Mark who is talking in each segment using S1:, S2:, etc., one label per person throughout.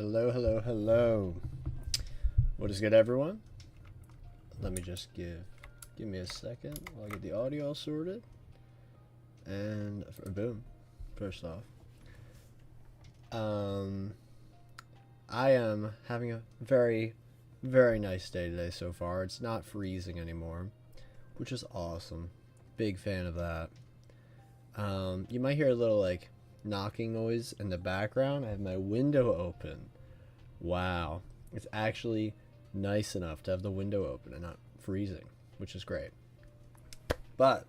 S1: Hello, hello, hello. What is good, everyone? Let me just give me a second while I get the audio all sorted. And boom. First off, I am having a very, very nice day today so far. It's not freezing anymore, which is awesome. Big fan of that. You might hear a little like knocking noise in the background. I have my window open. Wow, it's actually nice enough to have the window open and not freezing, which is great. But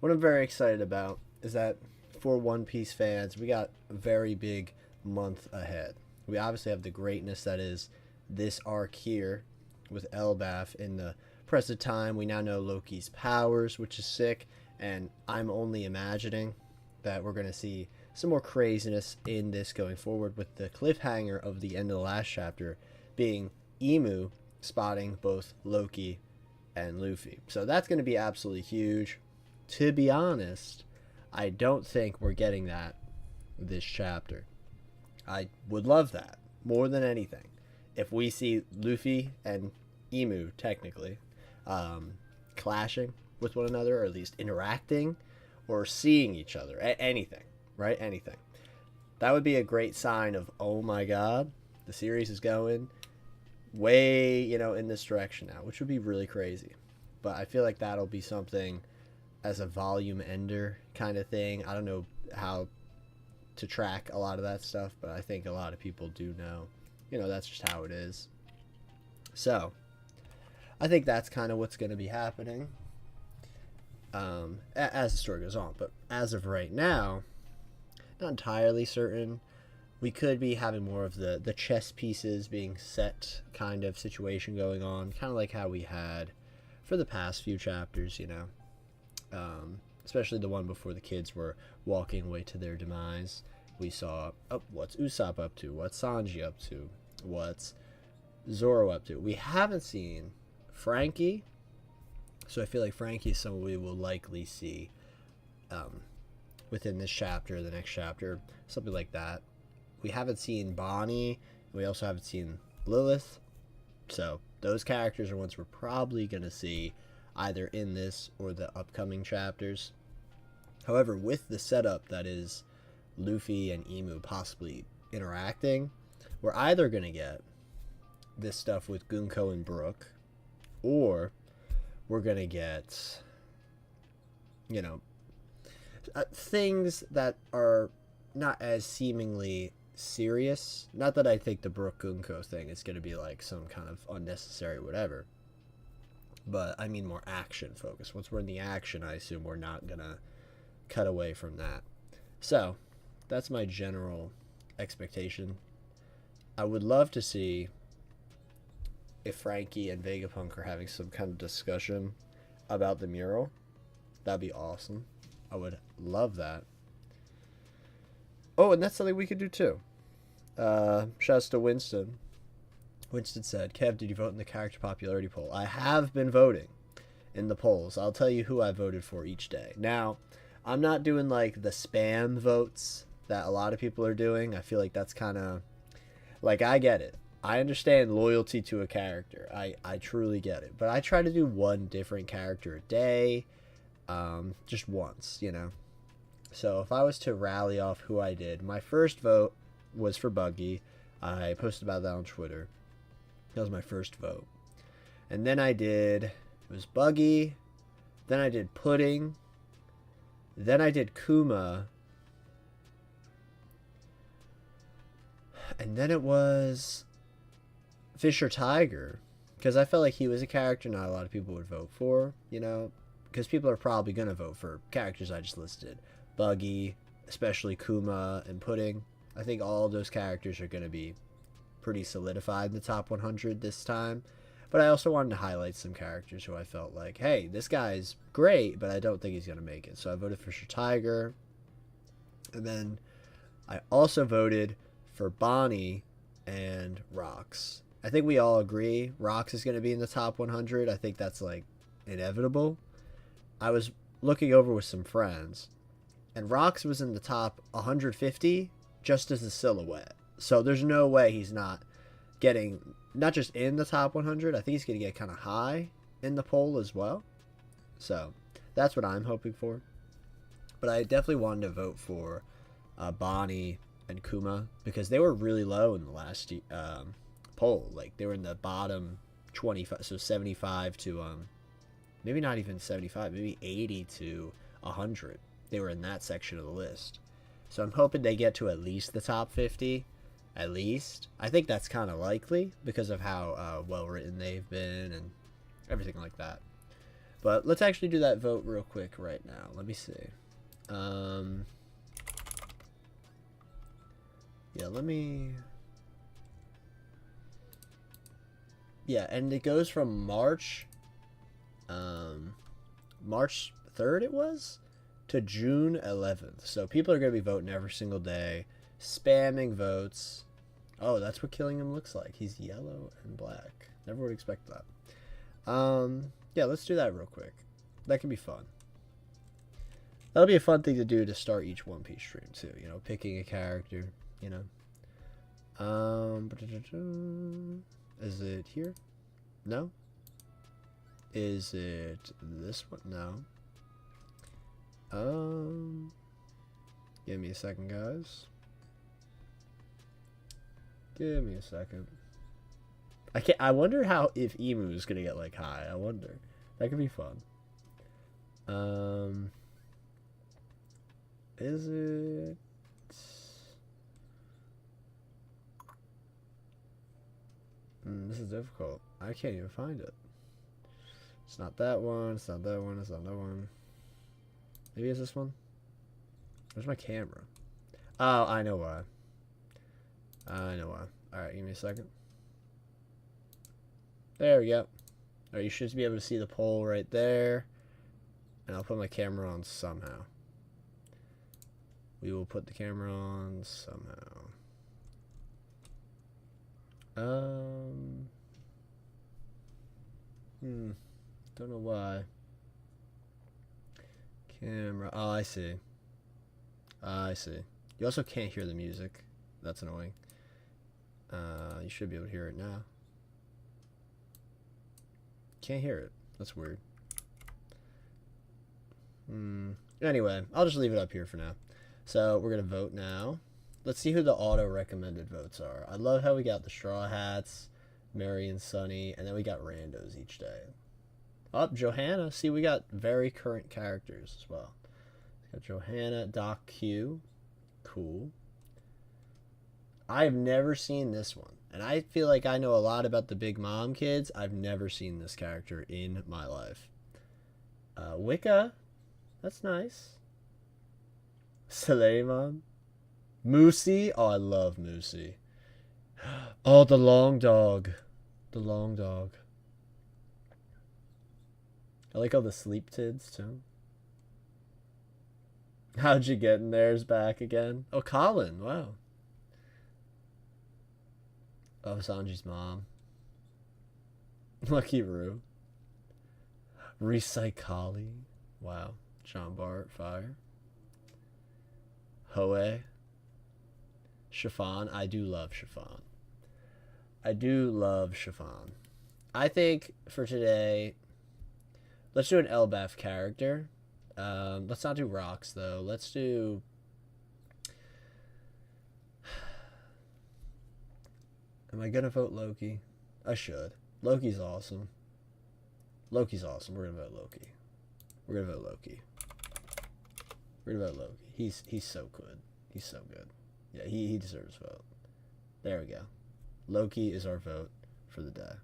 S1: what I'm very excited about is that for One Piece fans, we got a very big month ahead. We obviously have the greatness that is this arc here with Elbaf in the present time. We now know Loki's powers, which is sick, and I'm only imagining that we're going to see some more craziness in this going forward, with the cliffhanger of the end of the last chapter being Emu spotting both Loki and Luffy. So that's going to be absolutely huge. To be honest, I don't think we're getting that this chapter. I would love that more than anything. If we see Luffy and Emu technically clashing with one another, or at least interacting or seeing each other, anything, right? Anything. That would be a great sign of, oh my god, the series is going way, in this direction now, which would be really crazy. But I feel like that'll be something as a volume ender kind of thing. I don't know how to track a lot of that stuff, but I think a lot of people do know. That's just how it is. So, I think that's kind of what's going to be happening as the story goes on. But as of right now, not entirely certain. We could be having more of the chess pieces being set kind of situation going on, kind of like how we had for the past few chapters, especially the one before the kids were walking away to their demise. We saw, what's Usopp up to? What's Sanji up to? What's Zoro up to? We haven't seen Frankie, so I feel like Frankie is someone we will likely see within this chapter, the next chapter, something like that. We haven't seen Bonnie. We also haven't seen Lilith. So those characters are ones we're probably going to see either in this or the upcoming chapters. However, with the setup that is Luffy and Emu possibly interacting, we're either going to get this stuff with Gunko and Brook, or we're going to get, things that are not as seemingly serious. Not that I think the Brook Gunko thing is going to be like some kind of unnecessary whatever, but I mean more action focused. Once we're in the action, I assume we're not going to cut away from that. So that's my general expectation. I would love to see if Frankie and Vegapunk are having some kind of discussion about the mural. That'd be awesome. I would love that. Oh, and that's something we could do too. Shouts to Winston. Winston said, Kev, did you vote in the character popularity poll? I have been voting in the polls. I'll tell you who I voted for each day. Now, I'm not doing like the spam votes that a lot of people are doing. I feel like that's kind of like, I get it. I understand loyalty to a character. I truly get it. But I try to do one different character a day. Just once, So if I was to rally off who I did, my first vote was for Buggy. I posted about that on Twitter. That was my first vote. And then it was Buggy. Then I did Pudding. Then I did Kuma. And then it was Fisher Tiger. Because I felt like he was a character not a lot of people would vote for, because people are probably going to vote for characters I just listed. Buggy, especially Kuma and Pudding. I think all of those characters are going to be pretty solidified in the top 100 this time. But I also wanted to highlight some characters who I felt like, hey, this guy's great, but I don't think he's going to make it. So I voted for Tiger. And then I also voted for Bonnie and Rox. I think we all agree Rox is going to be in the top 100. I think that's like inevitable. I was looking over with some friends, and Rox was in the top 150 just as a silhouette. So there's no way he's not getting, not just in the top 100, I think he's going to get kind of high in the poll as well. So that's what I'm hoping for. But I definitely wanted to vote for Bonnie and Kuma because they were really low in the last poll. Like, they were in the bottom 25, so 75 to maybe not even 75, maybe 80 to 100. They were in that section of the list. So I'm hoping they get to at least the top 50. At least. I think that's kind of likely because of how well written they've been and everything like that. But let's actually do that vote real quick right now. Let me see. Yeah, let me... Yeah, and it goes from March 3rd it was, to June 11th. So people are going to be voting every single day, spamming votes. Oh, that's what killing him looks like. He's yellow and black. Never would expect that. Yeah, let's do that real quick. That can be fun. That'll be a fun thing to do to start each One Piece stream too. You know, picking a character. You know. Is it here? No. Is it this one? No. Give me a second, guys. Give me a second. I wonder how, if Emu is gonna get like high. I wonder. That could be fun. Is it? This is difficult. I can't even find it. It's not that one. It's not that one. It's not that one. Maybe it's this one. Where's my camera? Oh, I know why. I know why. Alright, give me a second. There we go. Alright, you should be able to see the poll right there. And I'll put my camera on somehow. We will put the camera on somehow. Don't know why. Camera. Oh, I see. I see. You also can't hear the music. That's annoying. You should be able to hear it now. Can't hear it. That's weird. Anyway, I'll just leave it up here for now. So we're gonna vote now. Let's see who the auto recommended votes are. I love how we got the Straw Hats, Mary and Sunny, and then we got randos each day. Oh, Johanna. See, we got very current characters as well. We got Johanna, Doc Q. Cool. I've never seen this one. And I feel like I know a lot about the Big Mom kids. I've never seen this character in my life. Wicca. That's nice. Suleiman. Moosey. Oh, I love Moosey. Oh, the long dog. The long dog. I like all the sleep tids, too. How'd you get in there's back again? Oh, Colin. Wow. Oh, Sanji's mom. Lucky Roo. Recycali. Wow. John Bart. Fire. Hoe. Chiffon. I do love Chiffon. I do love Chiffon. I think for today, let's do an Elbaf character. Let's not do rocks, though. Let's do... Am I gonna vote Loki? I should. Loki's awesome. Loki's awesome. We're gonna vote Loki. We're gonna vote Loki. We're gonna vote Loki. He's so good. He's so good. Yeah, he deserves a vote. There we go. Loki is our vote for the day.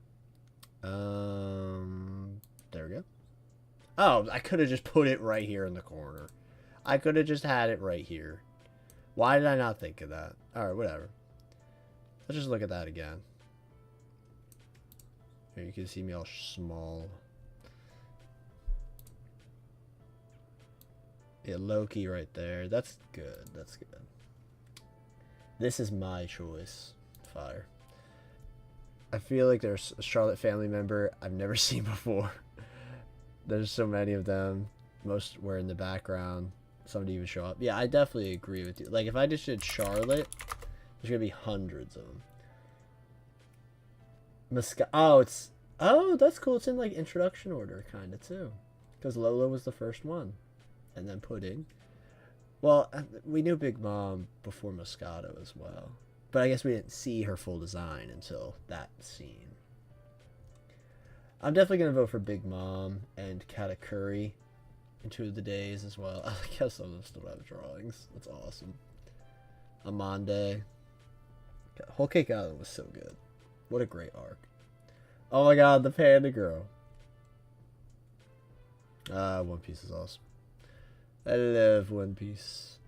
S1: There we go. Oh, I could have just put it right here in the corner. I could have just had it right here. Why did I not think of that? Alright, whatever. Let's just look at that again. Here, you can see me all small. Yeah, Loki right there. That's good. That's good. This is my choice. Fire. I feel like there's a Charlotte family member I've never seen before. There's so many of them. Most were in the background. Some didn't even show up. Yeah, I definitely agree with you. Like, if I just did Charlotte, There's gonna be hundreds of them. Oh, that's cool. It's in like introduction order, kind of too, because Lola was the first one, and then Pudding. Well, we knew Big Mom before Moscato as well, but I guess we didn't see her full design until that scene. I'm definitely gonna vote for Big Mom and Katakuri in 2 of the days as well. I guess some of them still have drawings. That's awesome. Amande. Whole Cake Island was so good. What a great arc. Oh my god, the Panda Girl. One Piece is awesome. I love One Piece.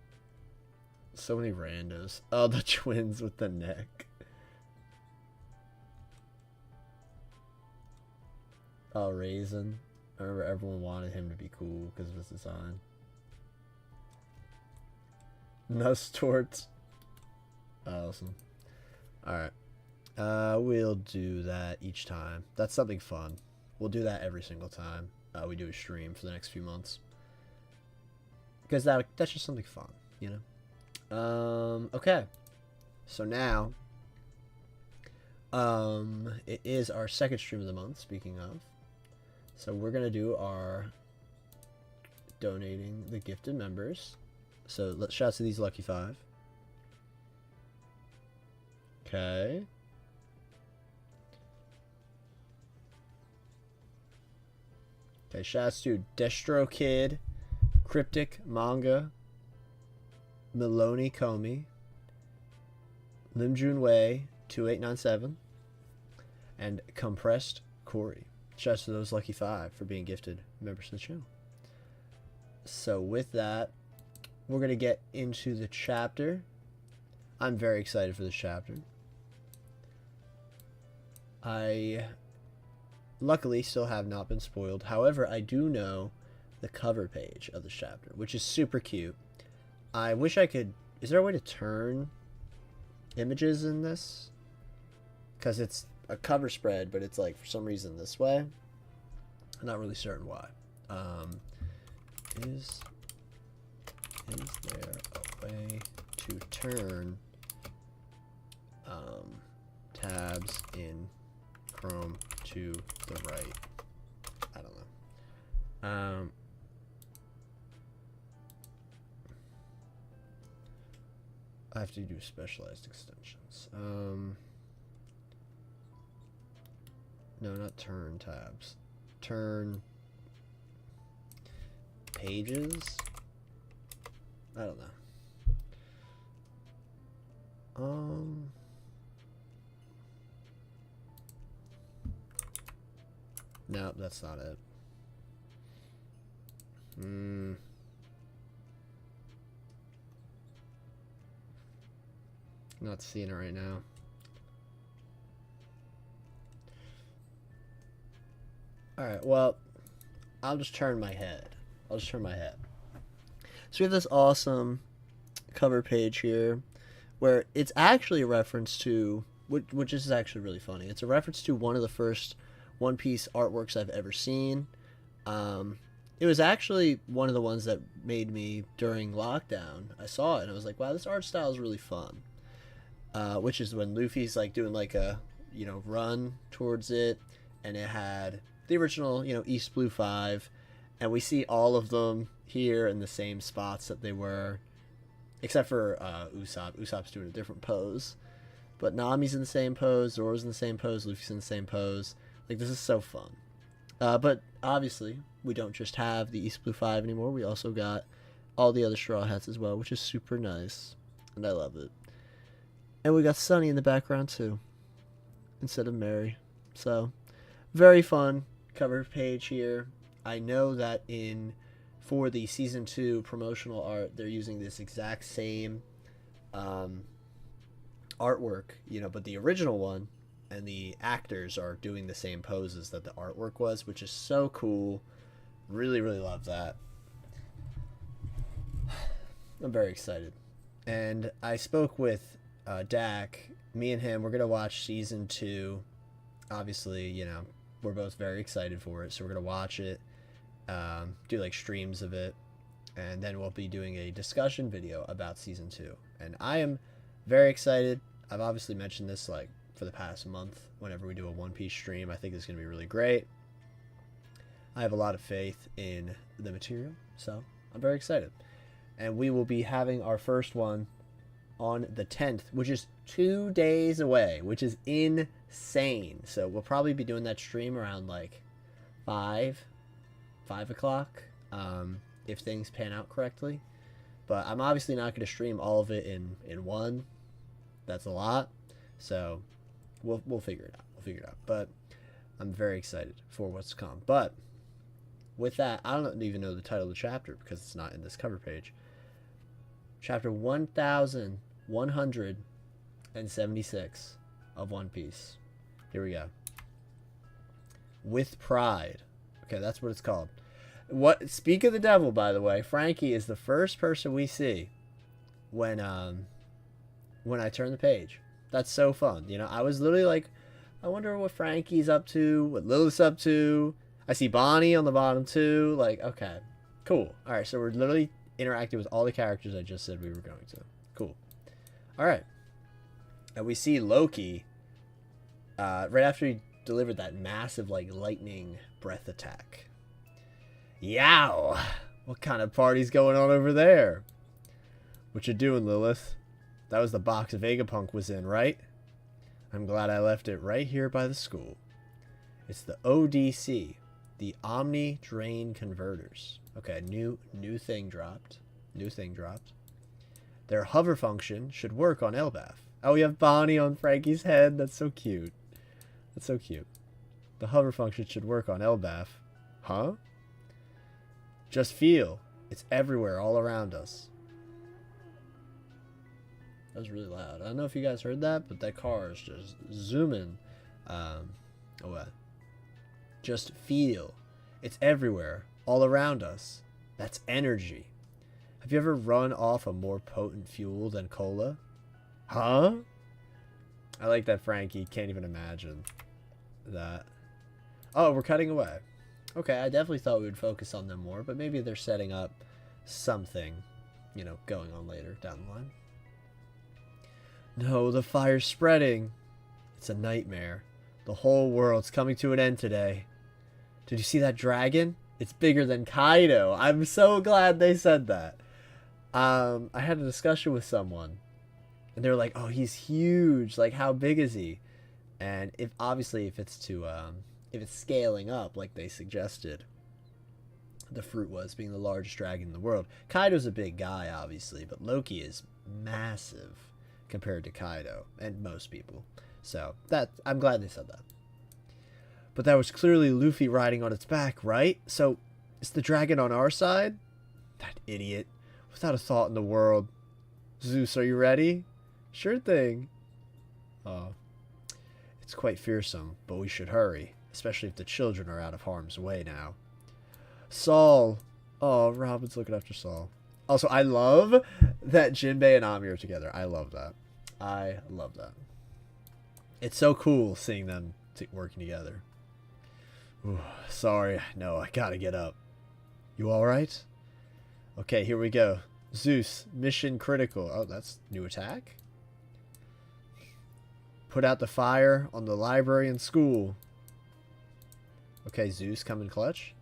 S1: So many randos. Oh, the twins with the neck. Oh, Raisin. I remember everyone wanted him to be cool because of his design. Nustort. Awesome. Alright. We'll do that each time. That's something fun. We'll do that every single time we do a stream for the next few months. Because that's just something fun, you know? Okay. So now, it is our second stream of the month, speaking of. So we're going to do our donating the gifted members. So let's shout out to these lucky 5. Okay. Okay, shouts to Destro Kid, Cryptic Manga, Maloney Comey, Lim Jun Wei 2897, and Compressed Corey. Shouts to those lucky 5 for being gifted members of the channel. So with that, we're gonna get into the chapter. I'm very excited for this chapter. I luckily still have not been spoiled. However, I do know the cover page of the chapter, which is super cute. I wish I could... Is there a way to turn images in this? Because it's a cover spread, but it's like for some reason this way. I'm not really certain why. Is there a way to turn tabs in Chrome to the right? I don't know. I have to do specialized extensions. No, not turn tabs. Turn pages? I don't know. No, that's not it. Not seeing it right now. Alright, well, I'll just turn my head. So we have this awesome cover page here where it's actually a reference to, which is actually really funny. It's a reference to one of the first One Piece artworks I've ever seen. It was actually one of the ones that made me during lockdown. I saw it and I was like, wow, this art style is really fun. Which is when Luffy's like doing like a, run towards it, and it had the original, East Blue 5, and we see all of them here in the same spots that they were, except for Usopp. Usopp's doing a different pose, but Nami's in the same pose, Zoro's in the same pose, Luffy's in the same pose. Like, this is so fun. But obviously, we don't just have the East Blue 5 anymore. We also got all the other Straw Hats as well, which is super nice, and I love it. And we got Sunny in the background too, instead of Mary. So, very fun cover page here. I know that for the season 2 promotional art, they're using this exact same artwork, but the original one and the actors are doing the same poses that the artwork was, which is so cool. Really, really love that. I'm very excited. And I spoke with Dak. Me and him, we're going to watch season 2. Obviously, we're both very excited for it, so we're going to watch it, do like streams of it, and then we'll be doing a discussion video about season 2. And I am Very excited. I've obviously mentioned this like for the past month whenever we do a One Piece stream. I think it's going to be really great. I have a lot of faith in the material, so I'm very excited. And we will be having our first one on the 10th, which is 2 days away, which is insane. So we'll probably be doing that stream around like 5 o'clock, if things pan out correctly. But I'm obviously not going to stream all of it in one. That's a lot. So we'll figure it out. We'll figure it out. But I'm very excited for what's to come. But with that, I don't even know the title of the chapter because it's not in this cover page. Chapter 1176 of One Piece. Here we go. With Pride. Okay, that's what it's called. Speak of the devil, by the way, Frankie is the first person we see when I turn the page. That's so fun. You know, I was literally like, I wonder what Frankie's up to, what Lilith's up to. I see Bonnie on the bottom too. Like, okay, cool. All right, so we're literally interacting with all the characters I just said we were going to. Cool. All right. And we see Loki right after he delivered that massive, like, lightning breath attack. Yow! What kind of party's going on over there? What you doing, Lilith? That was the box Vegapunk was in, right? I'm glad I left it right here by the school. It's the ODC, the Omni Drain Converters. Okay, new thing dropped. New thing dropped. Their hover function should work on Elbaf. Oh, we have Bonnie on Frankie's head. That's so cute. That's so cute. The hover function should work on Elbaf. Huh? Just feel. It's everywhere, all around us. That was really loud. I don't know if you guys heard that, but that car is just zooming away. Just feel. It's everywhere, all around us. That's energy. Have you ever run off a more potent fuel than cola? Huh? I like that Frankie can't even imagine that. Oh, we're cutting away. Okay, I definitely thought we would focus on them more, but maybe they're setting up something, you know, going on later down the line. No, the fire's spreading. It's a nightmare. The whole world's coming to an end today. Did you see that dragon? It's bigger than Kaido. I'm so glad they said that. I had a discussion with someone, and they were like, "Oh, he's huge. Like, how big is he?" And if it's scaling up like they suggested, the fruit was being the largest dragon in the world. Kaido's a big guy, obviously, but Loki is massive compared to Kaido and most people. So I'm glad they said that. But that was clearly Luffy riding on its back, right? So is the dragon on our side? That idiot. Without a thought in the world. Zeus, are you ready? Sure thing. Oh. It's quite fearsome, but we should hurry. Especially if the children are out of harm's way now. Saul. Oh, Robin's looking after Saul. Also, I love that Jinbei and Ami are together. I love that. I love that. It's so cool seeing them working together. Ooh, sorry. No, I gotta get up. You alright? Okay, here we go. Zeus, mission critical. Oh, that's new attack? Put out the fire on the library and school. Okay, Zeus, come in clutch.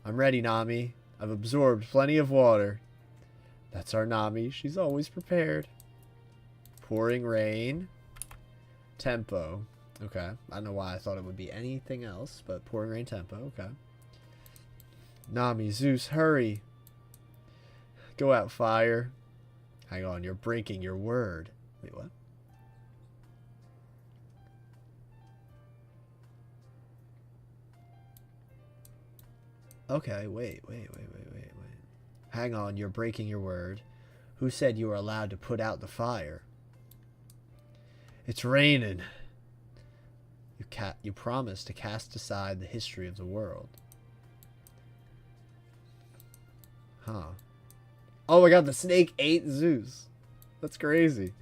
S1: I'm ready, Nami. I've absorbed plenty of water. That's our Nami. She's always prepared. Pouring rain. Tempo. Okay. I don't know why I thought it would be anything else, but pouring rain tempo. Okay. Nami, Zeus, hurry. Go out, fire. Hang on, you're breaking your word. Wait, what? Okay, wait. Hang on, you're breaking your word. Who said you were allowed to put out the fire? It's raining. You promised to cast aside the history of the world. Huh. Oh my god, the snake ate Zeus. That's crazy.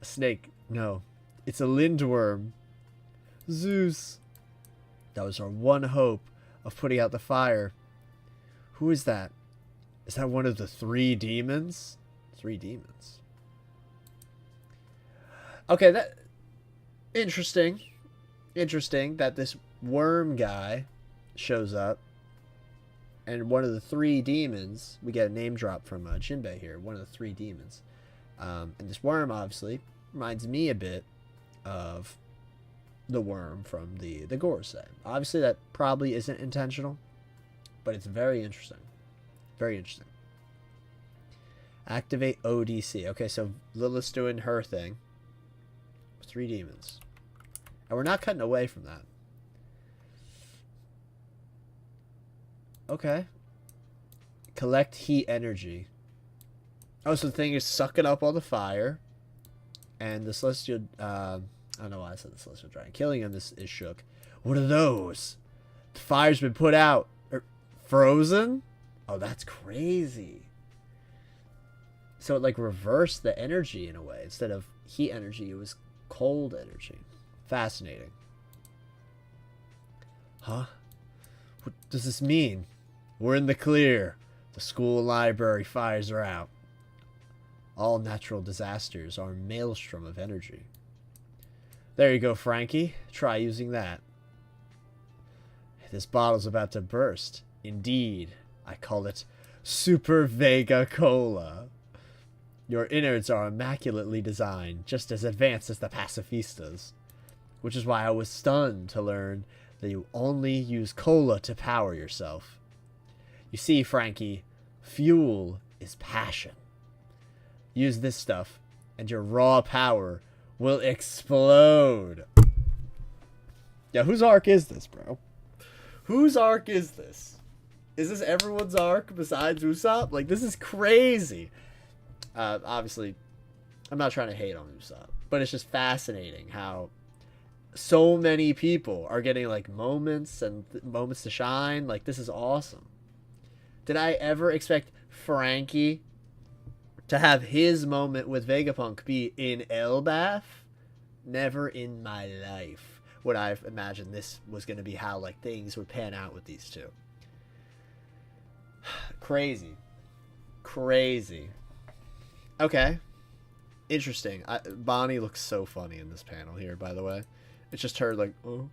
S1: A snake. No. It's a lindworm. Zeus. That was our one hope of putting out the fire. Who is that? Is that one of the 3 demons? 3 demons. Okay, that interesting. Interesting that this worm guy shows up, and one of the three demons. We get a name drop from Jinbei here. One of the three demons, and this worm obviously reminds me a bit of the worm from the Gorosei. Obviously, that probably isn't intentional, but it's very interesting. Very interesting. Activate ODC. Okay, so Lilith's doing her thing. Three demons. And we're not cutting away from that. Okay. Collect heat energy. Oh, so the thing is sucking up all the fire. And the celestial... I don't know why I said the celestial dragon. Killing him is shook. What are those? The fire's been put out. Frozen? Oh, that's crazy. So it like reversed the energy in a way. Instead of heat energy, it was cold energy. Fascinating. Huh? What does this mean? We're in the clear. The school library fires are out. All natural disasters are a maelstrom of energy. There you go, Frankie. Try using that. This bottle's about to burst. Indeed. I call it Super Vega Cola. Your innards are immaculately designed, just as advanced as the pacifistas. Which is why I was stunned to learn that you only use cola to power yourself. You see, Frankie, fuel is passion. Use this stuff, and your raw power will explode. Yeah, whose arc is this, bro? Whose arc is this? Is this everyone's arc besides Usopp? Like, this is crazy. Obviously, I'm not trying to hate on Usopp, but it's just fascinating how so many people are getting like moments and moments to shine. Like, this is awesome. Did I ever expect Frankie to have his moment with Vegapunk be in Elbaf? Never in my life would I have imagined this was going to be how like things would pan out with these two. Crazy. Crazy. Okay. Interesting. Bonnie looks so funny in this panel here, by the way. It's just her like, oh.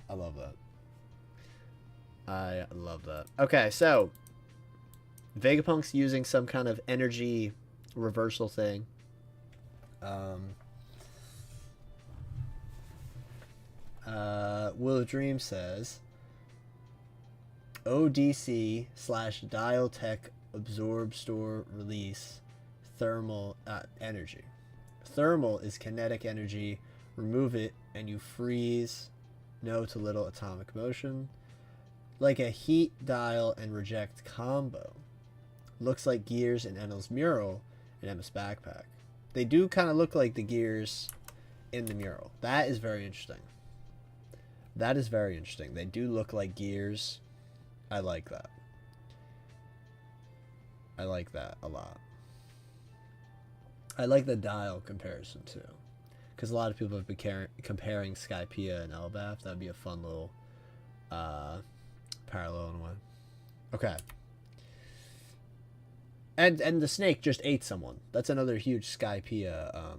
S1: I love that. I love that. Okay, so Vegapunk's using some kind of energy reversal thing. Will of Dream says ODC/Dial Tech Absorb Store Release Thermal Energy. Thermal is kinetic energy. Remove it and you freeze no to little atomic motion. Like a heat dial and reject combo. Looks like gears in Enel's mural in Emma's backpack. They do kind of look like the gears in the mural. That is very interesting. That is very interesting. They do look like gears. I like that. I like that a lot. I like the dial comparison too. Because a lot of people have been comparing Skypiea and Elbaf. That would be a fun little parallel in a way. Okay. And the snake just ate someone. That's another huge Skypiea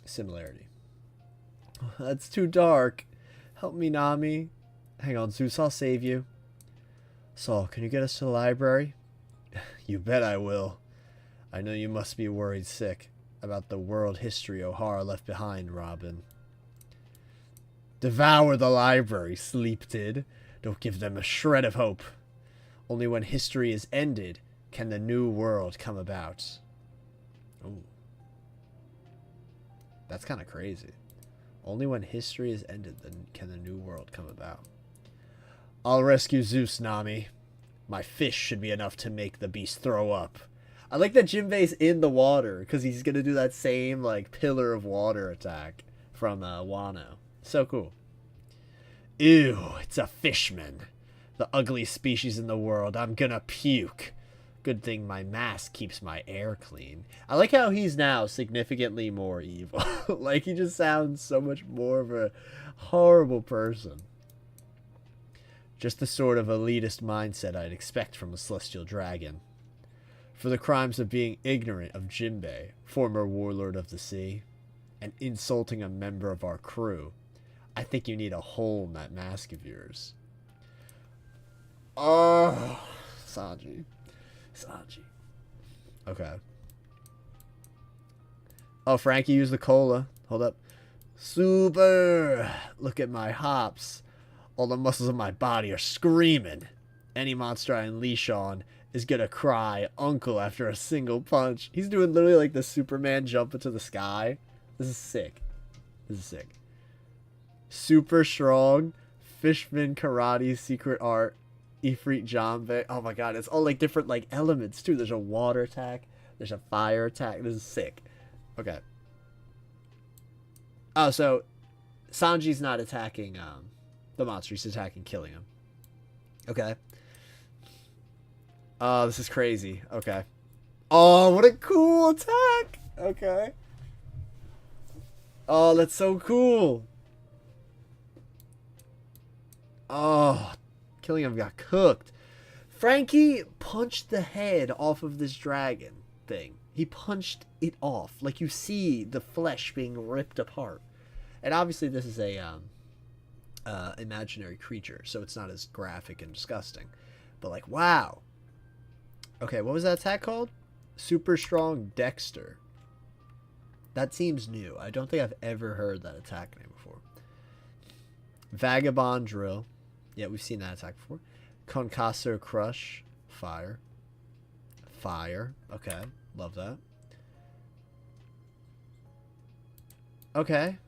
S1: similarity. That's too dark. Help me, Nami. Hang on, Zeus. I'll save you. Saul, can you get us to the library? You bet I will. I know you must be worried sick about the world history O'Hara left behind, Robin. Devour the library, Sleeptid. Don't give them a shred of hope. Only when history is ended can the new world come about. Ooh. That's kind of crazy. Only when history is ended then can the new world come about. I'll rescue Zeus, Nami. My fish should be enough to make the beast throw up. I like that Jinbei's in the water because he's going to do that same like pillar of water attack from Wano. So cool. Ew, it's a fishman. The ugliest species in the world. I'm gonna puke. Good thing my mask keeps my air clean. I like how he's now significantly more evil. Like, he just sounds so much more of a horrible person. Just the sort of elitist mindset I'd expect from a celestial dragon. For the crimes of being ignorant of Jinbei, former warlord of the sea. and insulting a member of our crew. I think you need a hole in that mask of yours. Oh, Sanji. Sanji. Okay. Oh, Frankie used the cola. Hold up. Super! Look at my hops. All the muscles of my body are screaming. Any monster I unleash on is gonna cry uncle after a single punch. He's doing literally like the Superman jump into the sky. This is sick. This is sick. Super strong. Fishman karate secret art. Ifrit Jambe. Oh my god, it's all like different like elements too. There's a water attack. There's a fire attack. This is sick. Okay. Oh, so Sanji's not attacking the monster. He's attacking, killing him. Okay. Oh, this is crazy. Okay. Oh, what a cool attack. Okay. Oh, that's so cool. Oh, killing him got cooked. Frankie punched the head off of this dragon thing. He punched it off. Like, you see the flesh being ripped apart. And obviously this is a imaginary creature, so it's not as graphic and disgusting. But, like, wow. Okay, what was that attack called? Super Strong Dexter. That seems new. I don't think I've ever heard that attack name before. Vagabond Drill. Yeah, we've seen that attack before. Concasso Crush. Fire. Fire. Okay. Love that. Okay.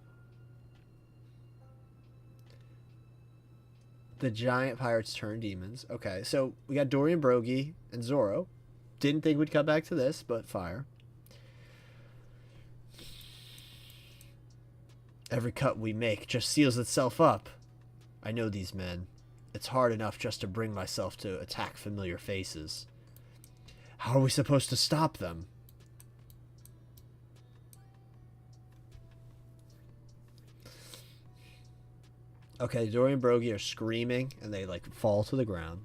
S1: The giant pirates turn demons. Okay, so we got Dorian Brogy and Zoro. Didn't think we'd come back to this, but fire. Every cut we make just seals itself up. I know these men. It's hard enough just to bring myself to attack familiar faces. How are we supposed to stop them? Okay, Dorian Brogy are screaming, and they, like, fall to the ground.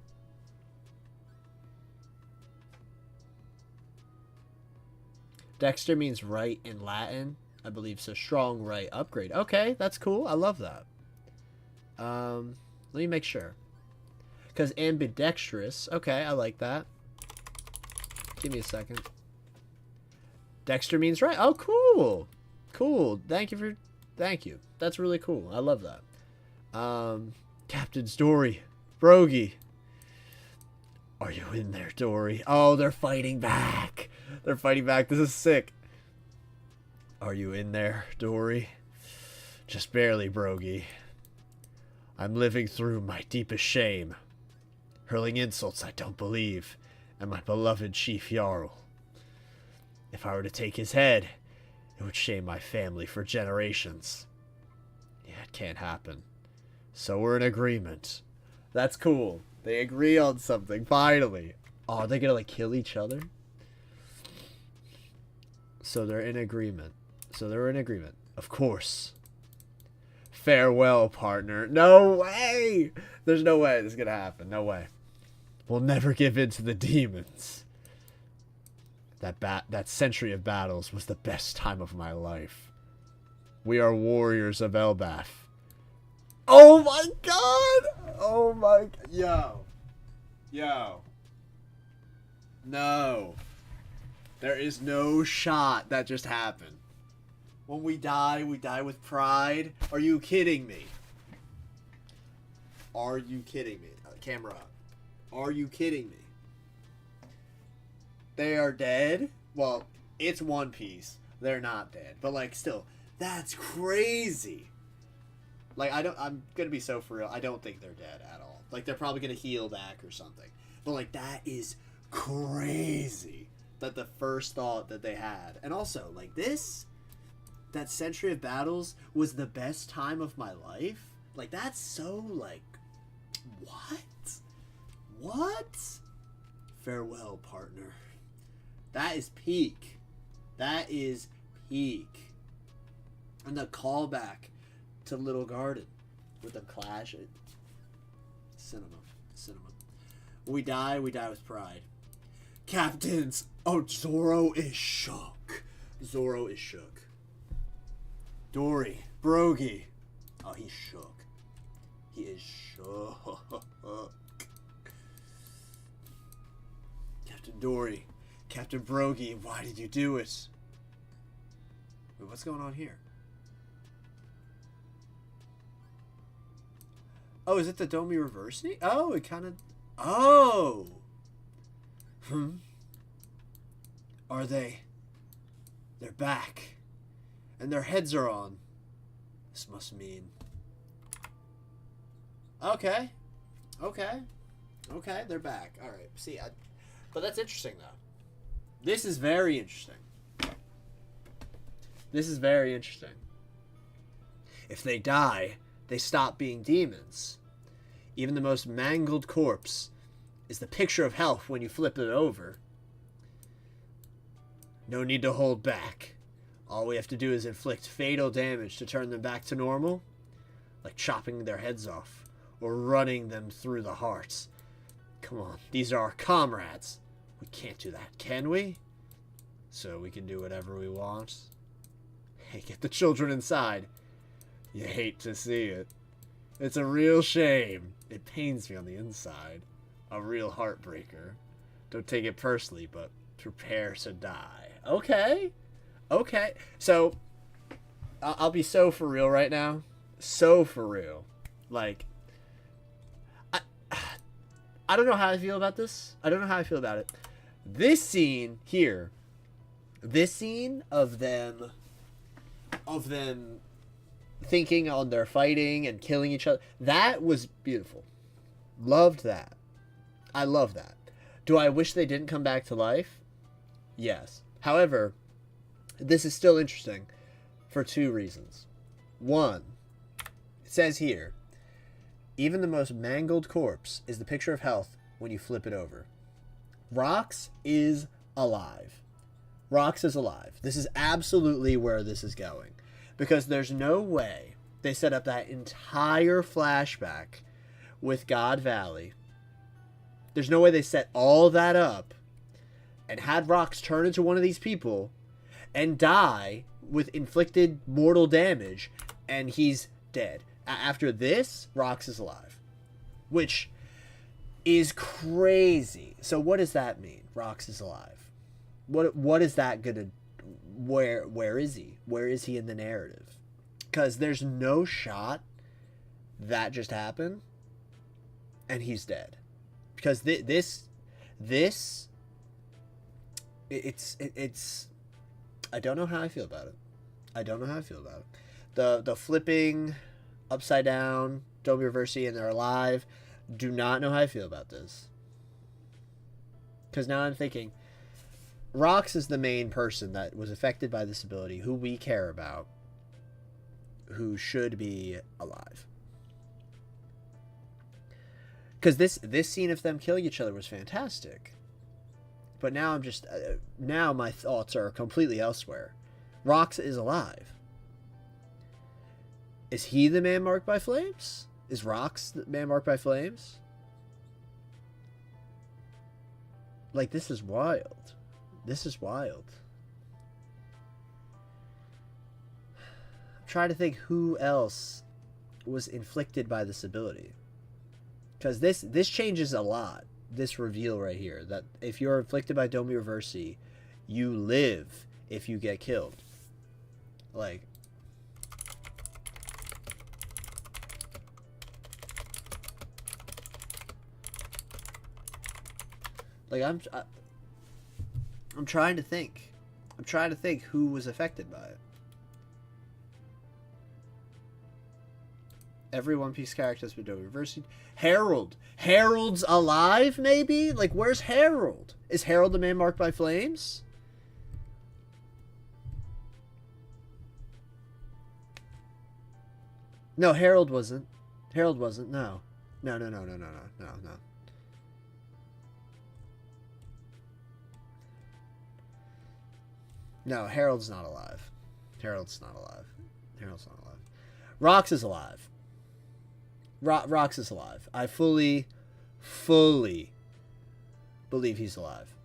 S1: Dexter means right in Latin, I believe, so strong right upgrade. Okay, that's cool. I love that. Let me make sure. Because ambidextrous. Okay, I like that. Give me a second. Dexter means right. Oh, cool. Cool. Thank you. That's really cool. I love that. Captain's Dory. Brogy. Are you in there, Dory? Oh, they're fighting back. They're fighting back. This is sick. Are you in there, Dory? Just barely, Brogy. I'm living through my deepest shame. Hurling insults I don't believe. And my beloved Chief Jarl. If I were to take his head, it would shame my family for generations. Yeah, it can't happen. So we're in agreement. That's cool. They agree on something, finally. Oh, are they gonna, like, kill each other? So they're in agreement. Of course. Farewell, partner. No way! There's no way this is gonna happen. No way. We'll never give in to the demons. That century of battles was the best time of my life. We are warriors of Elbaf. Oh my god! Oh my... Yo. No. There is no shot that just happened. When we die with pride. Are you kidding me? Are you kidding me? Camera up. Are you kidding me? They are dead? Well, it's One Piece. They're not dead. But, like, still, that's crazy. Like, I'm gonna be so for real. I don't think they're dead at all. Like, they're probably gonna heal back or something. But, like, that is crazy. That the first thought that they had. And also, like, that Century of Battles was the best time of my life. Like, that's so, like, what? What? Farewell, partner. That is peak. That is peak. And the callback to Little Garden with them clashing. Cinema. We die with pride. Captains! Oh, Zoro is shook. Dory. Brogy. Oh, he's shook. He is shook. Captain Dory. Captain Brogy, why did you do it? Wait, what's going on here? Oh, is it the Domi Reversi? Oh, it kind of... Oh! Are they... They're back. And their heads are on. This must mean... Okay. Okay. Okay, they're back. Alright, see, but that's interesting, though. This is very interesting. This is very interesting. If they die, they stop being demons. Even the most mangled corpse is the picture of health when you flip it over. No need to hold back. All we have to do is inflict fatal damage to turn them back to normal, like chopping their heads off or running them through the hearts. Come on, these are our comrades. We can't do that, can we? So we can do whatever we want. Hey, get the children inside. You hate to see it. It's a real shame. It pains me on the inside. A real heartbreaker. Don't take it personally, but prepare to die. Okay. Okay. So, I'll be so for real right now. So for real. Like, I don't know how I feel about this. I don't know how I feel about it. This scene here, this scene of them thinking on their fighting and killing each other, that was beautiful. Loved that. I love that. Do I wish they didn't come back to life? Yes. However, this is still interesting for two reasons. One, it says here, even the most mangled corpse is the picture of health when you flip it over. Rox is alive. Rox is alive. This is absolutely where this is going. Because there's no way they set up that entire flashback with God Valley. There's no way they set all that up and had Rox turn into one of these people and die with inflicted mortal damage, and he's dead. After this, Rox is alive. Which is crazy. So what does that mean? Rox is alive. What is that gonna... Where is he? Where is he in the narrative? Because there's no shot that just happened and he's dead. Because it's I don't know how I feel about it. I don't know how I feel about it. The flipping upside down Domi Reversi and they're alive. Do not know how I feel about this. Because now I'm thinking, Rox is the main person that was affected by this ability, who we care about, who should be alive. Because this scene of them killing each other was fantastic. But now I'm just... now my thoughts are completely elsewhere. Rox is alive. Is he the man marked by flames? Is Rox the man marked by flames? Like, this is wild. This is wild. I'm trying to think who else was inflicted by this ability. Because this changes a lot. This reveal right here. That if you're inflicted by Domi Reversi, you live if you get killed. Like... I'm trying to think. I'm trying to think who was affected by it. Every One Piece character has been reversing. Harold. Harold's alive, maybe? Like, where's Harold? Is Harold the man marked by flames? No, Harold wasn't. Harold wasn't. No. No. No, Harold's not alive. Harold's not alive. Harold's not alive. Rox is alive. Rox is alive. I fully believe he's alive.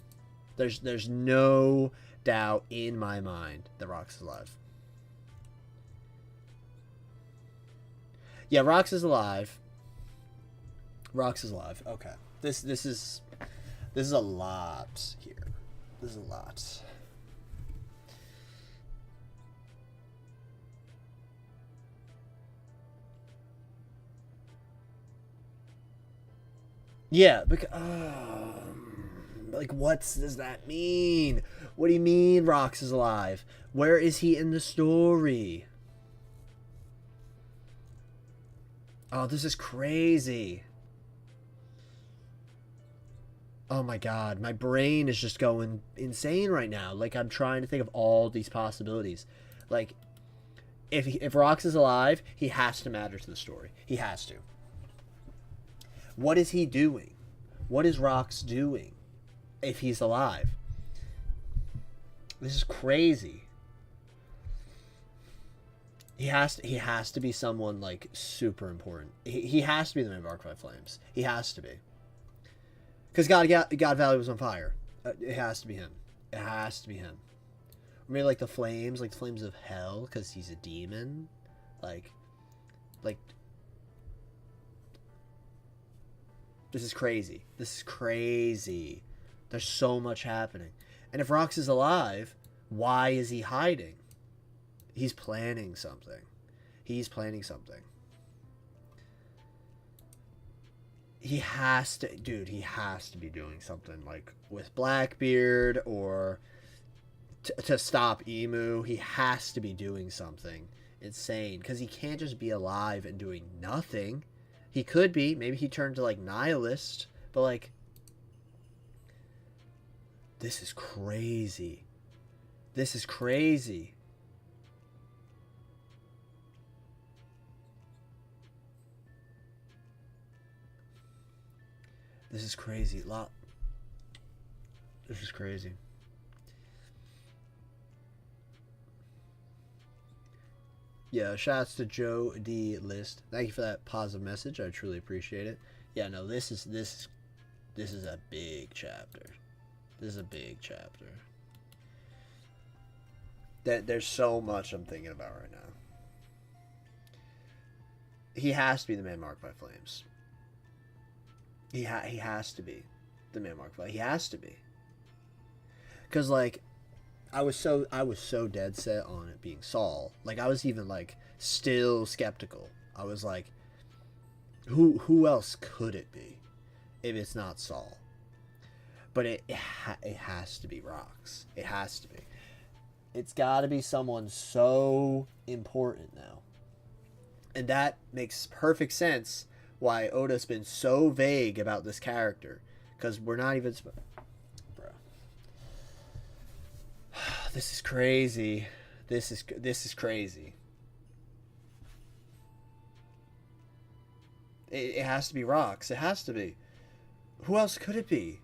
S1: There's no doubt in my mind that Rox is alive. Yeah, Rox is alive. Rox is alive. Okay. This is a lot here. This is a lot. Yeah, because like what does that mean? What do you mean Rox is alive? Where is he in the story? Oh, this is crazy. Oh my god, my brain is just going insane right now. Like I'm trying to think of all these possibilities. Like if Rox is alive, he has to matter to the story. He has to. What is he doing? What is Rox doing if he's alive? This is crazy. He has to be someone like super important. He has to be the man marked by flames. He has to be. Because God Valley was on fire. It has to be him. It has to be him. Or maybe like the flames of hell, because he's a demon. Like this is crazy. This is crazy. There's so much happening. And if Rox is alive, why is he hiding? He's planning something. He's planning something. He has to, dude, he has to be doing something like with Blackbeard or to stop Emu. He has to be doing something insane because he can't just be alive and doing nothing. He could be. Maybe he turned to like nihilist, but like this is crazy. This is crazy. This is crazy. This is crazy. Yeah, shouts to Joe D. List. Thank you for that positive message. I truly appreciate it. Yeah, no, this is a big chapter. This is a big chapter. There's so much I'm thinking about right now. He has to be the man marked by flames. He has to be the man marked by. He has to be. Cause like, I was so dead set on it being Saul. Like I was even like still skeptical. I was like, who else could it be if it's not Saul? But it has to be Rox. It has to be. It's got to be someone so important now. And that makes perfect sense why Oda's been so vague about this character. Because we're not even... Bro. This is crazy. This is crazy. It has to be Rox. It has to be. Who else could it be?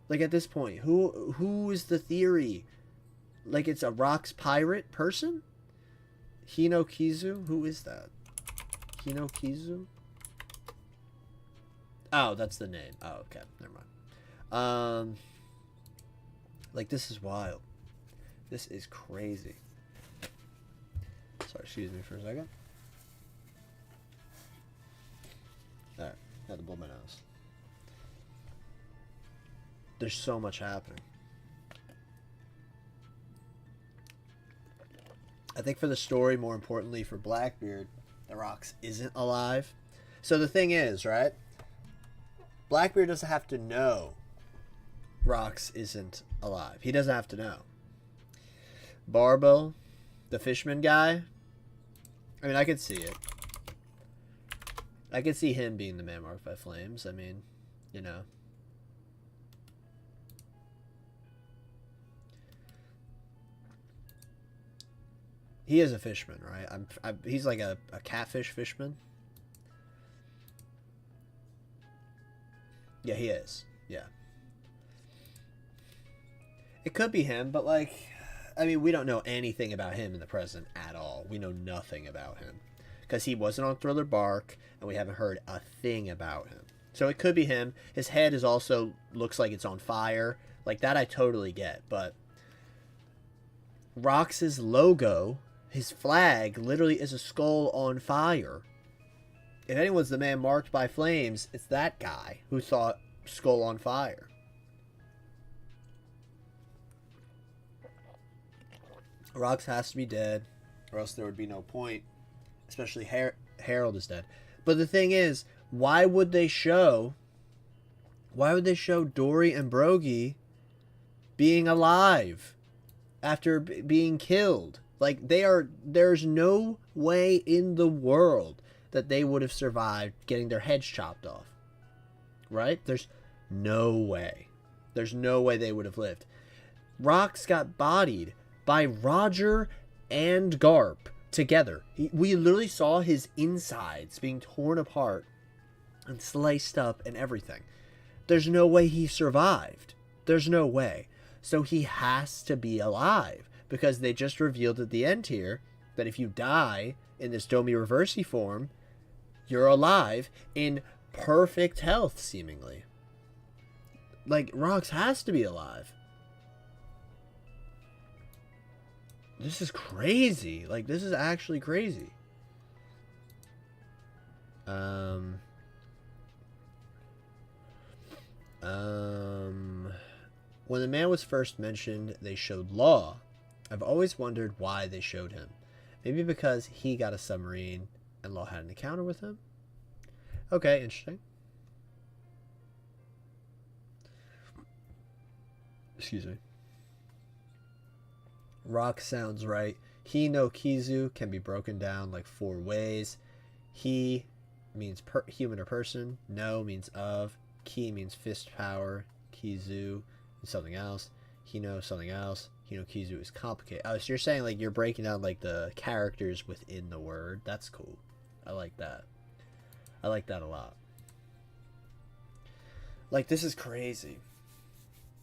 S1: Like at this point, who is the theory? Like it's a Rox pirate person? Hinokizu? Who is that? Hinokizu? Oh, that's the name. Oh, okay. Never mind. Like this is wild. This is crazy. Sorry, excuse me for a second. Alright, had to blow my nose. There's so much happening. I think for the story, more importantly for Blackbeard, the Rox isn't alive. So the thing is, right? Blackbeard doesn't have to know Rox isn't alive. He doesn't have to know. Barbo, the fishman guy, I mean, I could see it. I could see him being the man marked by flames. I mean, you know. He is a fishman, right? He's like a catfish fishman. Yeah, he is. Yeah. It could be him, but like, I mean, we don't know anything about him in the present at all. We know nothing about him. Because he wasn't on Thriller Bark, and we haven't heard a thing about him. So it could be him. His head is also, looks like it's on fire. Like, that I totally get. But Rox's logo, his flag, literally is a skull on fire. If anyone's the man marked by flames, it's that guy who thought Skull on fire. Rox has to be dead, or else there would be no point. Especially Harold is dead. But the thing is, why would they show Dory and Brogy being alive after being killed? Like, there's no way in the world that they would have survived getting their heads chopped off. Right? There's no way. There's no way they would have lived. Rox got bodied by Roger and Garp together. We literally saw his insides being torn apart and sliced up and everything. There's no way he survived. There's no way. So he has to be alive, because they just revealed at the end here that if you die in this Domi Reversi form, you're alive in perfect health, seemingly. Like, Rox has to be alive. This is crazy. Like, this is actually crazy. When the man was first mentioned, they showed Law. I've always wondered why they showed him. Maybe because he got a submarine and Law had an encounter with him? Okay, interesting. Excuse me. Rock sounds right. He no Kizu can be broken down like 4 ways. He means human or person. No means of. Ki means fist power. Kizu is something else. Hino something else. Hino Kizu is complicated. Oh, so you're saying like you're breaking down like the characters within the word. That's cool. I like that. I like that a lot. Like, this is crazy.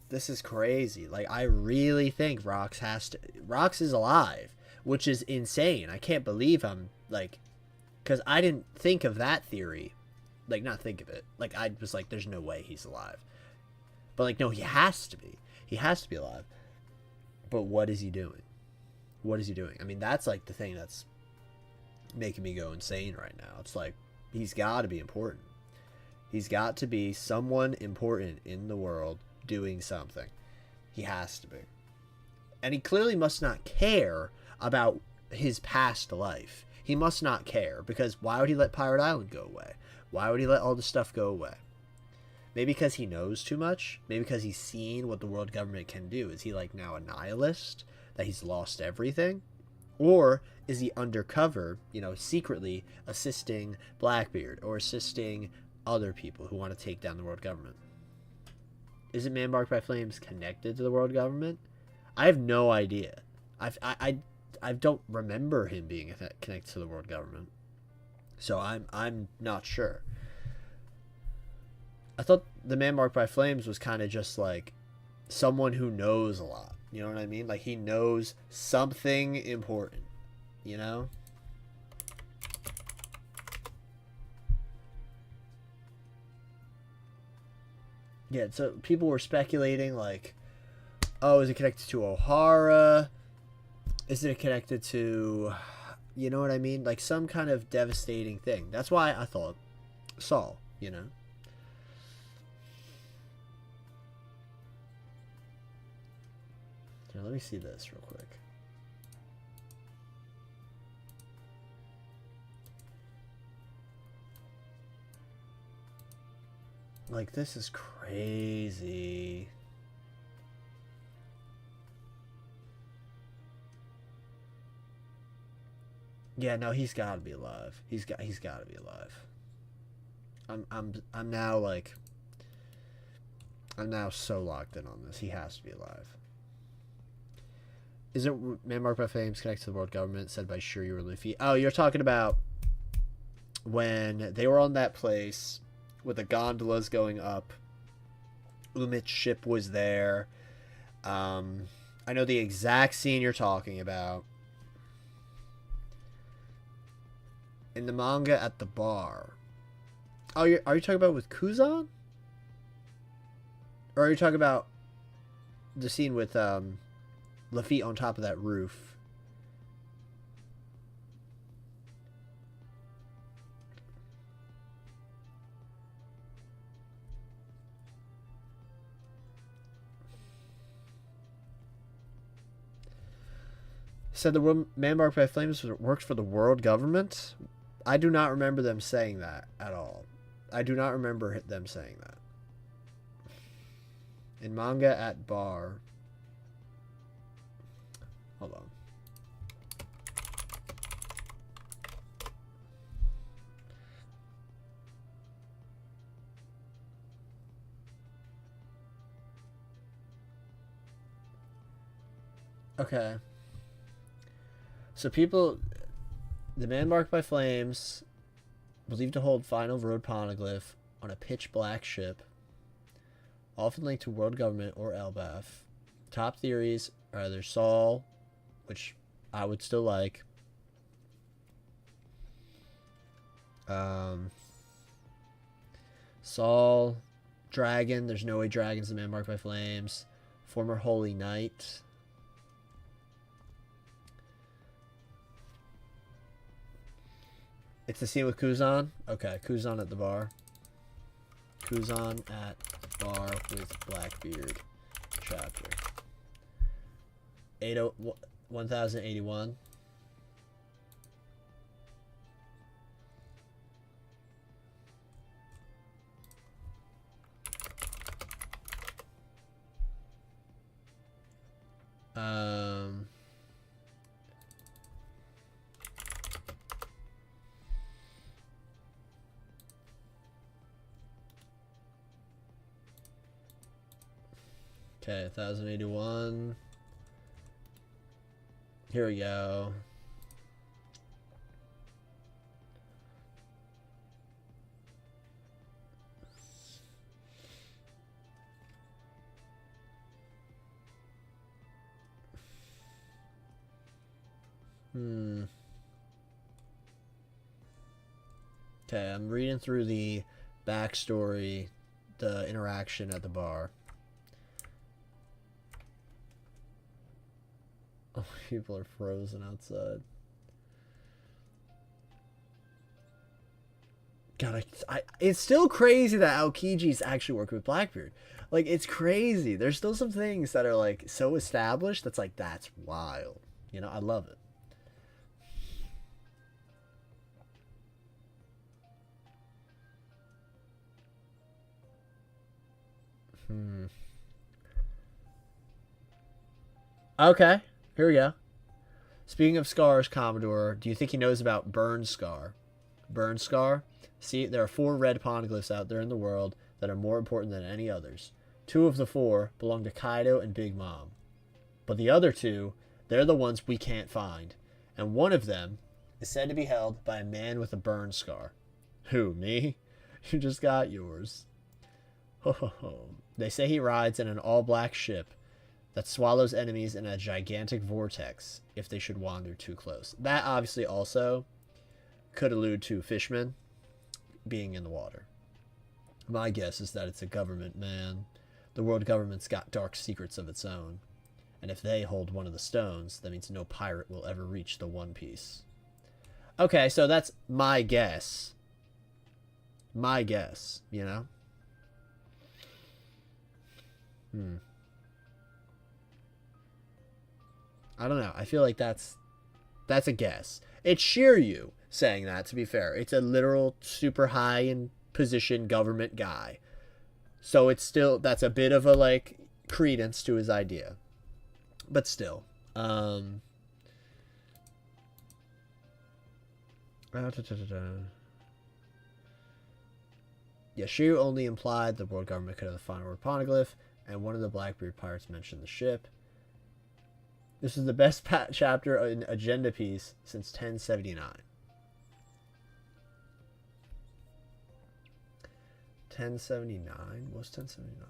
S1: This is crazy. Like, I really think Rox is alive, which is insane. I can't believe I'm, like, because I didn't think of that theory. Like, not think of it. Like, I was like, there's no way he's alive. But, like, no, he has to be. He has to be alive. But what is he doing? What is he doing? I mean, that's, like, the thing that's making me go insane right now. It's like, he's got to be important. He's got to be someone important in the world doing something. He has to be. And he clearly must not care about his past life. He must not care, because why would he let Pirate Island go away? Why would he let all this stuff go away? Maybe because he knows too much? Maybe because he's seen what the world government can do. Is he like now a nihilist? That he's lost everything? Or is he undercover, you know, secretly assisting Blackbeard or assisting other people who want to take down the world government? Isn't Man Marked by Flames connected to the world government? I have no idea. I don't remember him being connected to the world government. So I'm not sure. I thought the Man Marked by Flames was kind of just like someone who knows a lot. You know what I mean? Like, he knows something important, you know? Yeah, so people were speculating, like, oh, is it connected to O'Hara? Is it connected to, you know what I mean? Like, some kind of devastating thing. That's why I thought Saul, you know? Here, let me see this real quick. Like, this is crazy. Yeah, no, he's got to be alive. He's got to be alive. I'm now like, I'm now so locked in on this. He has to be alive. Is it Man Marked by Flames connected to the world government, said by Shiryu or Luffy? Oh, you're talking about when they were on that place with the gondolas going up. Umit's ship was there. I know the exact scene you're talking about. In the manga at the bar. Oh, are you talking about with Kuzan? Or are you talking about the scene with Lafitte on top of that roof? Said the man marked by flames works for the world government. I do not remember them saying that at all. I do not remember them saying that. In manga at bar. Hold on. Okay. So people, the man marked by flames, believed to hold final road poneglyph on a pitch black ship, often linked to world government or Elbaf. Top theories are either Saul, which I would still like. Saul, Dragon. There's no way Dragon's the man marked by flames. Former Holy Knight. It's the scene with Kuzan? Okay, Kuzan at the bar. Kuzan at bar with Blackbeard. Chapter. 1081. Okay, 1081. Here we go. Okay, I'm reading through the backstory, the interaction at the bar. Oh, people are frozen outside. God, it's still crazy that Aokiji's actually working with Blackbeard. Like, it's crazy. There's still some things that are, like, so established that's, like, that's wild. You know, I love it. Okay, here we go. Speaking of scars, Commodore, do you think he knows about Burn Scar? Burn Scar? See, there are 4 red poneglyphs out there in the world that are more important than any others. 2 of the 4 belong to Kaido and Big Mom. But the other 2, they're the ones we can't find. And one of them is said to be held by a man with a burn scar. Who, me? You just got yours. Ho ho ho. They say he rides in an all-black ship that swallows enemies in a gigantic vortex if they should wander too close. That obviously also could allude to fishmen being in the water. My guess is that it's a government man. The world government's got dark secrets of its own. And if they hold one of the stones, that means no pirate will ever reach the One Piece. Okay, so that's my guess. My guess, you know? I don't know. I feel like that's a guess. It's Shiryu saying that, to be fair. It's a literal super high in position government guy. So it's still, that's a bit of a, like, credence to his idea. But still. Yeah, Shiryu only implied the world government could have the final word poneglyph, and one of the Blackbeard pirates mentioned the ship. This is the best chapter in Agenda Piece since 1079. 1079? What's 1079?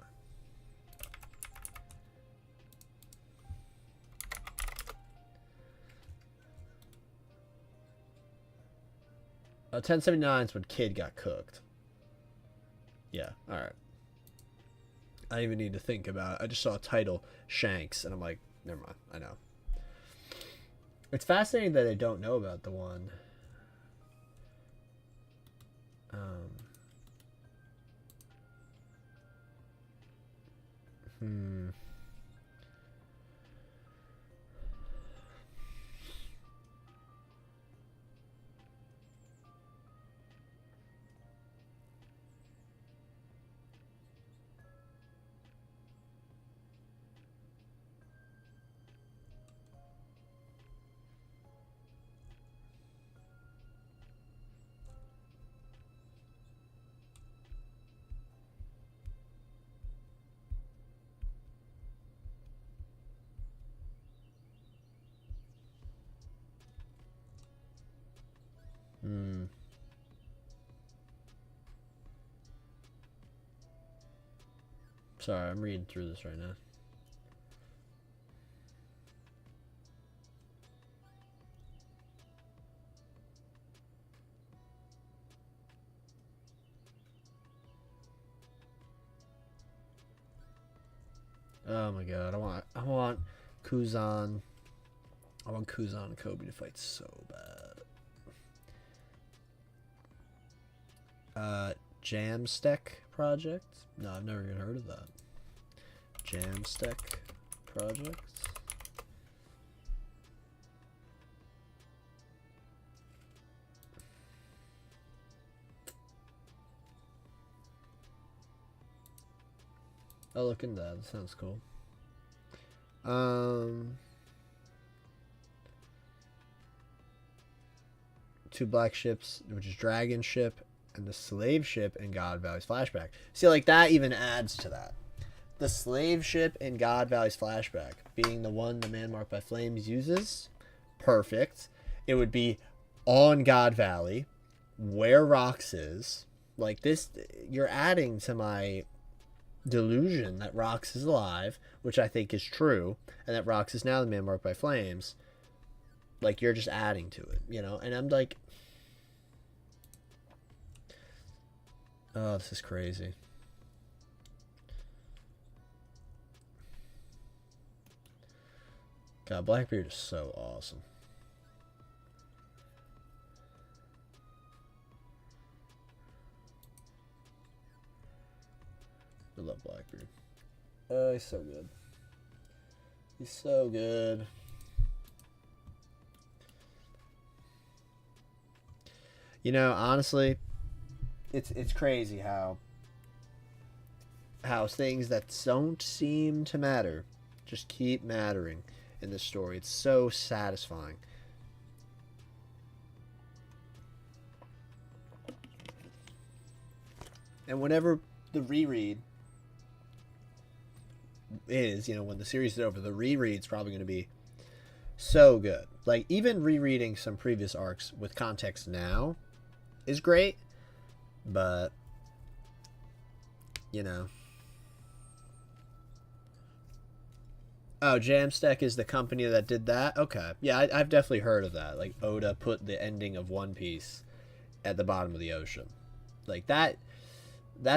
S1: 1079 is when Kid got cooked. Yeah, alright. I didn't even need to think about it. I just saw a title, Shanks, and I'm like, never mind. I know. It's fascinating that I don't know about the one. Hmm. Sorry, I'm reading through this right now. Oh my god, I want Kuzan. I want Kuzan and Kobe to fight so bad. Jamstack Project? No, I've never even heard of that. Jamstack Project? I'll look into that. That sounds cool. Two black ships, which is Dragon Ship and the Slave Ship in God Valley's flashback. See, like that even adds to that. The Slave Ship in God Valley's flashback being the one the man marked by flames uses, perfect. It would be on God Valley, where Rox is. Like this, you're adding to my delusion that Rox is alive, which I think is true, and that Rox is now the man marked by flames. Like, you're just adding to it, you know? And I'm like, oh, this is crazy. God, Blackbeard is so awesome. I love Blackbeard. Oh, he's so good. He's so good. You know, honestly, it's crazy how things that don't seem to matter just keep mattering in this story. It's so satisfying. And whenever the reread is, you know, when the series is over, the reread's probably going to be so good. Like, even rereading some previous arcs with context now is great, but, you know. Oh, Jamstack is the company that did that? Okay. Yeah, I've definitely heard of that. Like, Oda put the ending of One Piece at the bottom of the ocean. Like, that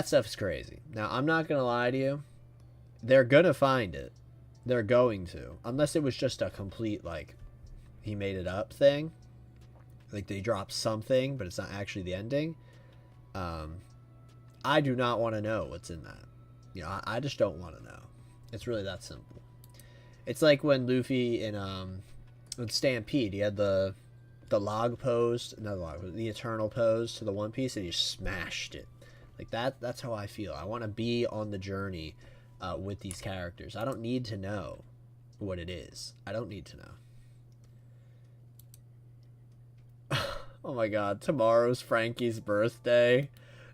S1: stuff's crazy. Now, I'm not going to lie to you. They're going to find it. They're going to. Unless it was just a complete, like, he made it up thing. Like, they dropped something, but it's not actually the ending. I do not want to know what's in that. You know, I just don't want to know. It's really that simple. It's like when Luffy in Stampede, he had the log pose, not the log, the eternal pose to the One Piece, and he just smashed it. Like that's how I feel. I want to be on the journey with these characters. I don't need to know what it is. I don't need to know. Oh my god, tomorrow's Frankie's birthday.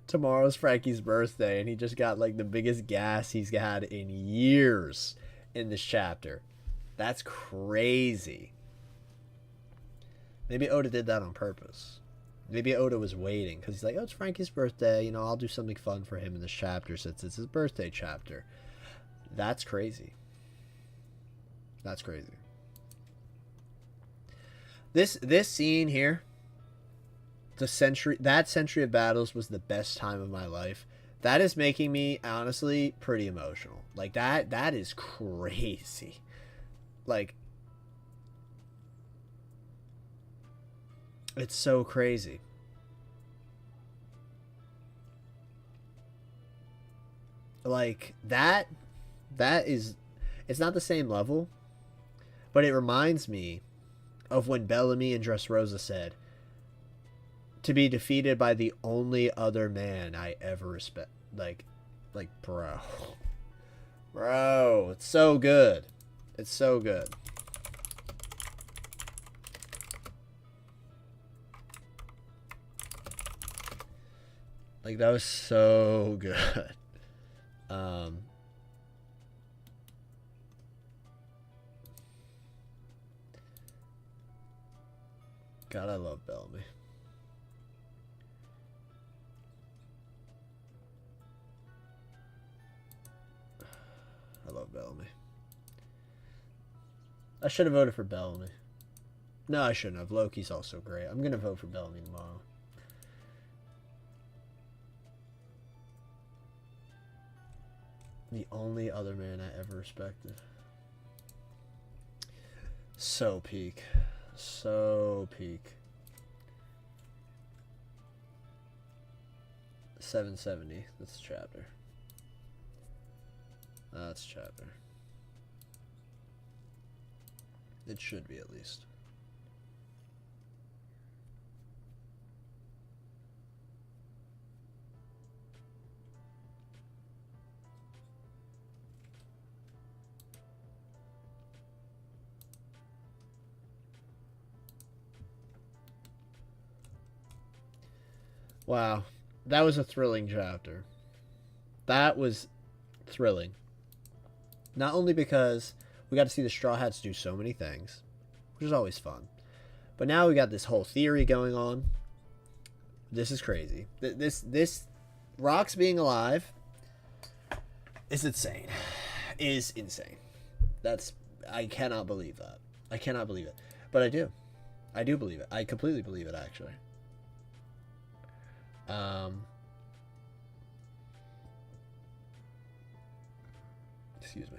S1: Tomorrow's Frankie's birthday, and he just got like the biggest gas he's had in years in this chapter. That's crazy. Maybe Oda did that on purpose. Maybe Oda was waiting because he's like, oh, it's Frankie's birthday. You know, I'll do something fun for him in this chapter since it's his birthday chapter. That's crazy. That's crazy. This scene here, that century of battles was the best time of my life. That is making me honestly pretty emotional. Like that is crazy. Like, it's so crazy. Like that is, it's not the same level, but it reminds me of when Bellamy and Dressrosa said, to be defeated by the only other man I ever respect. Like, bro. Bro, it's so good. It's so good. Like, that was so good. God, I love Bellamy. Bellamy. I should have voted for Bellamy. No, I shouldn't have. Loki's also great. I'm going to vote for Bellamy tomorrow. The only other man I ever respected. So peak. So peak. 770. That's a chapter. That's a chapter. It should be at least. Wow. That was a thrilling chapter. That was thrilling. Not only because we got to see the Straw Hats do so many things, which is always fun, but now we got this whole theory going on. This is crazy. This Rox being alive is insane. Is insane. I cannot believe that. I cannot believe it. But I do. I do believe it. I completely believe it, actually. Excuse me.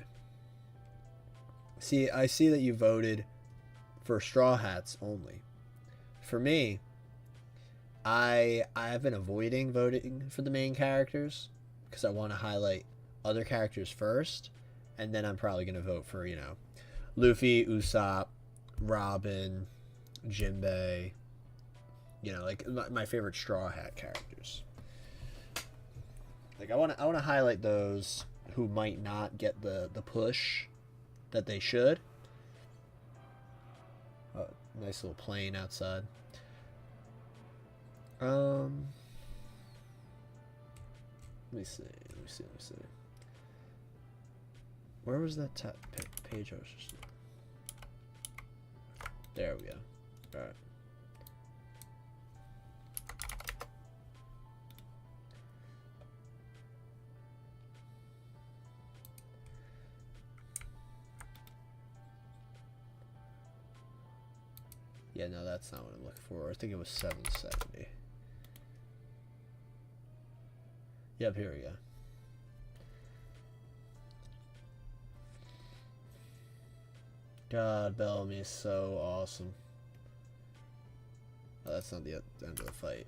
S1: See, I see that you voted for Straw Hats only. For me, I've been avoiding voting for the main characters because I want to highlight other characters first, and then I'm probably going to vote for, Luffy, Usopp, Robin, Jinbei, like my favorite Straw Hat characters. Like I want to highlight those who might not get the push that they should. Nice little plane outside. Let me see. Where was that page I was just... There we go. Alright. Yeah, no, that's not what I'm looking for. I think it was 770. Yep, here we go. God, Bellamy is so awesome. Oh, that's not the end of the fight.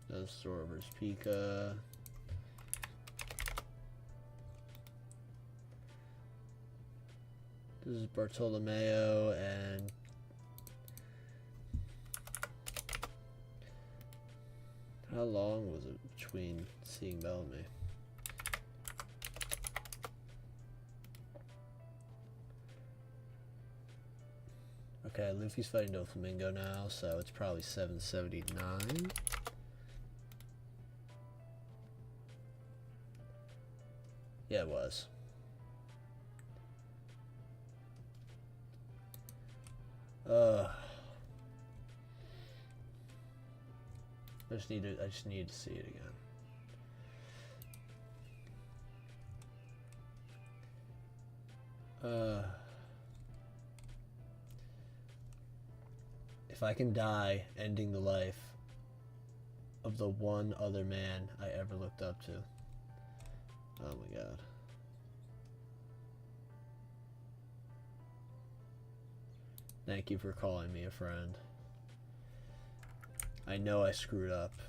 S1: No Sora versus Pika. This is Bartolomeo and how long was it between seeing Bellamy? Okay, Luffy's fighting Doflamingo now, so it's probably 779. Yeah, it was. I just need to see it again. If I can die ending the life of the one other man I ever looked up to. Oh my god. Thank you for calling me a friend. I know I screwed up.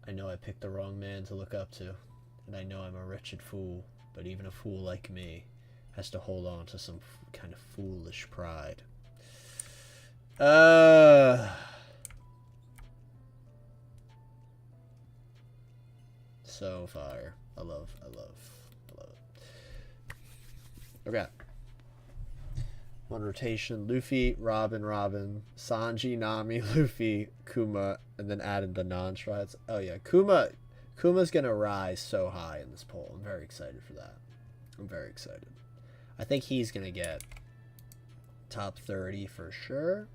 S1: I know I picked the wrong man to look up to. And I know I'm a wretched fool. But even a fool like me has to hold on to some kind of foolish pride. So fire. I love it. Okay. On rotation, Luffy, Robin, Sanji, Nami, Luffy, Kuma, and then added the non-strides. Oh yeah, Kuma's gonna rise so high in this poll. I'm very excited for that. I'm very excited. I think he's gonna get top 30 for sure.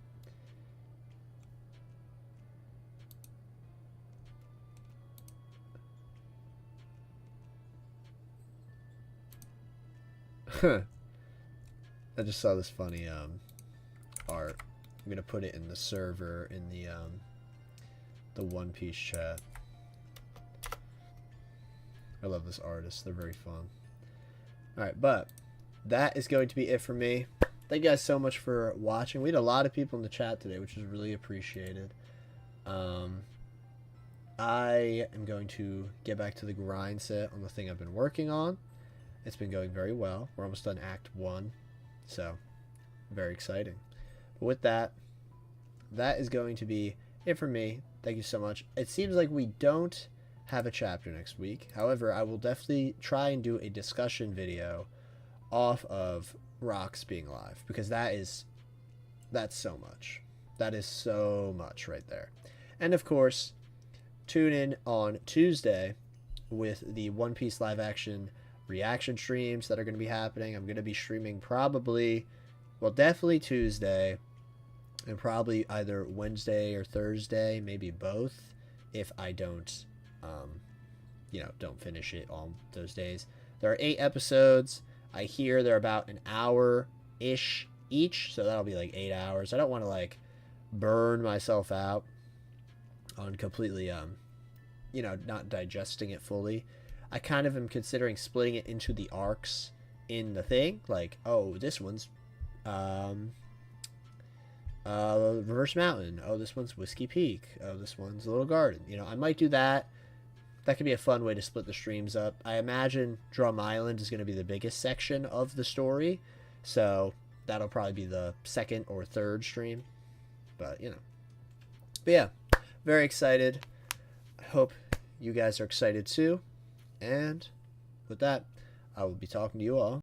S1: I just saw this funny art. I'm gonna put it in the server in the One Piece chat. I love this artist. They're very fun. Alright, but that is going to be it for me. Thank you guys so much for watching. We had a lot of people in the chat today, which is really appreciated. I am going to get back to the grind set on the thing I've been working on. It's been going very well. We're almost done Act 1. So, very exciting. But with that, that is going to be it for me. Thank you so much. It seems like we don't have a chapter next week. However, I will definitely try and do a discussion video off of Rocks being alive, because that's so much. That is so much right there. And of course, tune in on Tuesday with the One Piece live action reaction streams that are going to be happening. I'm going to be streaming definitely Tuesday, and probably either Wednesday or Thursday, maybe both, if I don't don't finish it on those days. There are 8 episodes. I hear they're about an hour-ish each, so that'll be like 8 hours. I don't want to like burn myself out on completely not digesting it fully. I kind of am considering splitting it into the arcs in the thing. Like, oh, this one's Reverse Mountain. Oh, this one's Whiskey Peak. Oh, this one's Little Garden. I might do that. That could be a fun way to split the streams up. I imagine Drum Island is going to be the biggest section of the story, so that'll probably be the second or third stream. But yeah, very excited. I hope you guys are excited too. And with that, I will be talking to you all